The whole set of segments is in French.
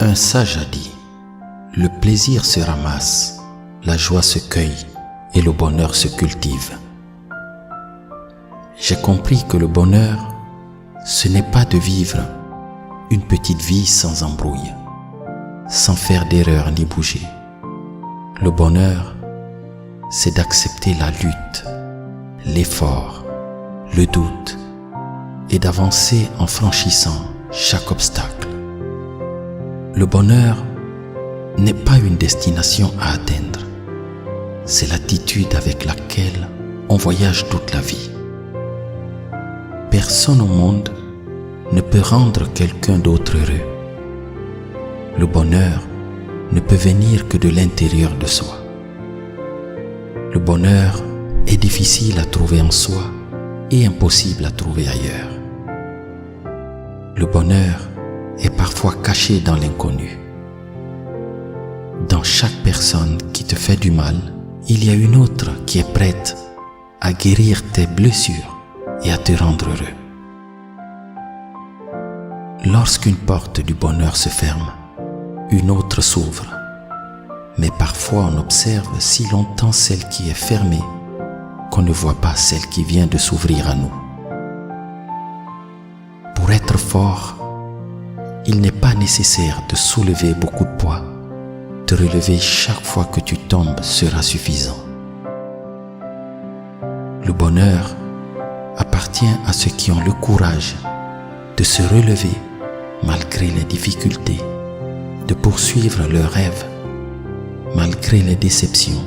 Un sage a dit, le plaisir se ramasse, la joie se cueille et le bonheur se cultive. J'ai compris que le bonheur, ce n'est pas de vivre une petite vie sans embrouille, sans faire d'erreur ni bouger. Le bonheur, c'est d'accepter la lutte, l'effort, le doute et d'avancer en franchissant chaque obstacle. Le bonheur n'est pas une destination à atteindre, c'est l'attitude avec laquelle on voyage toute la vie. Personne au monde ne peut rendre quelqu'un d'autre heureux. Le bonheur ne peut venir que de l'intérieur de soi. Le bonheur est difficile à trouver en soi et impossible à trouver ailleurs. Le bonheur est parfois caché dans l'inconnu. Dans chaque personne qui te fait du mal, il y a une autre qui est prête à guérir tes blessures et à te rendre heureux. Lorsqu'une porte du bonheur se ferme, une autre s'ouvre. Mais parfois on observe si longtemps celle qui est fermée qu'on ne voit pas celle qui vient de s'ouvrir à nous. Pour être fort, il n'est pas nécessaire de soulever beaucoup de poids. Te relever chaque fois que tu tombes sera suffisant. Le bonheur appartient à ceux qui ont le courage de se relever malgré les difficultés, de poursuivre leurs rêves malgré les déceptions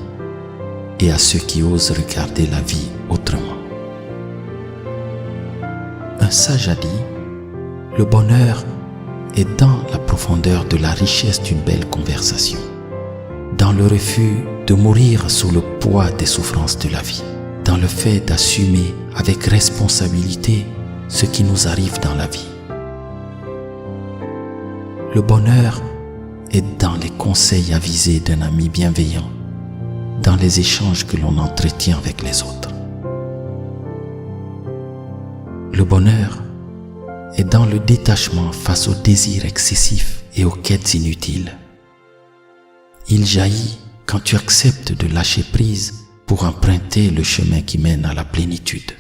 et à ceux qui osent regarder la vie autrement. Un sage a dit, le bonheur est dans la profondeur de la richesse d'une belle conversation, dans le refus de mourir sous le poids des souffrances de la vie, dans le fait d'assumer avec responsabilité ce qui nous arrive dans la vie. Le bonheur est dans les conseils avisés d'un ami bienveillant, dans les échanges que l'on entretient avec les autres. Le bonheur est dans le détachement face aux désirs excessifs et aux quêtes inutiles. Il jaillit quand tu acceptes de lâcher prise pour emprunter le chemin qui mène à la plénitude.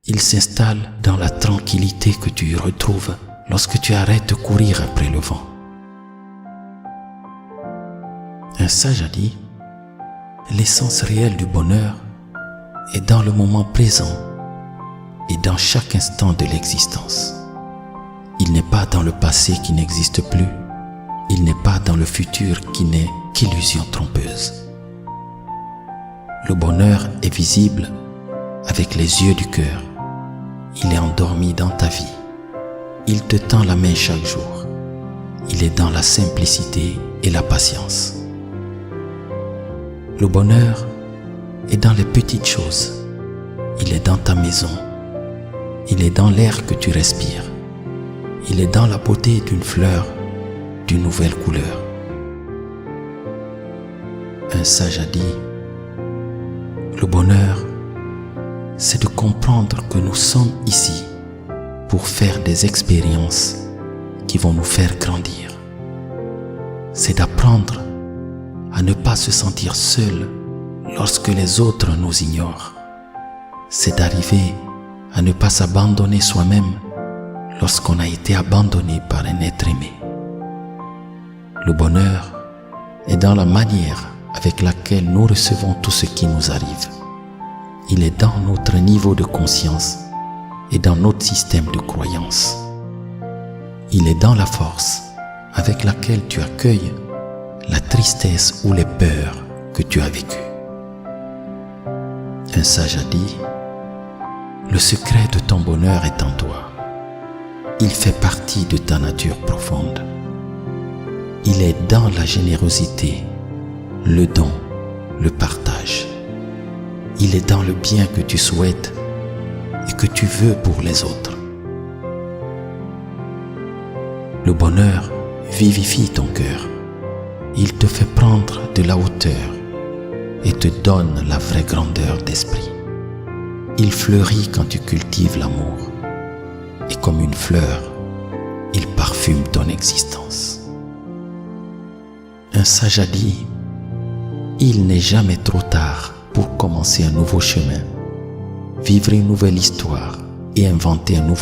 Il s'installe dans la tranquillité que tu y retrouves lorsque tu arrêtes de courir après le vent. Un sage a dit, l'essence réelle du bonheur est dans le moment présent et dans chaque instant de l'existence. Il n'est pas dans le passé qui n'existe plus, il n'est pas dans le futur qui n'est qu'illusion trompeuse. Le bonheur est visible avec les yeux du cœur. Il est endormi dans ta vie. Il te tend la main chaque jour. Il est dans la simplicité et la patience. Le bonheur est dans les petites choses. Il est dans ta maison. Il est dans l'air que tu respires. Il est dans la beauté d'une fleur, d'une nouvelle couleur. Un sage a dit, le bonheur, c'est de comprendre que nous sommes ici pour faire des expériences qui vont nous faire grandir. C'est d'apprendre à ne pas se sentir seul lorsque les autres nous ignorent. C'est d'arriver à ne pas s'abandonner soi-même lorsqu'on a été abandonné par un être aimé. Le bonheur est dans la manière avec laquelle nous recevons tout ce qui nous arrive. Il est dans notre niveau de conscience et dans notre système de croyance. Il est dans la force avec laquelle tu accueilles la tristesse ou les peurs que tu as vécues. Un sage a dit, le secret de ton bonheur est en toi. Il fait partie de ta nature profonde. Il est dans la générosité, le don, le partage. Il est dans le bien que tu souhaites et que tu veux pour les autres. Le bonheur vivifie ton cœur. Il te fait prendre de la hauteur et te donne la vraie grandeur d'esprit. Il fleurit quand tu cultives l'amour et comme une fleur, il parfume ton existence. Un sage a dit, il n'est jamais trop tard pour commencer un nouveau chemin, vivre une nouvelle histoire et inventer un nouveau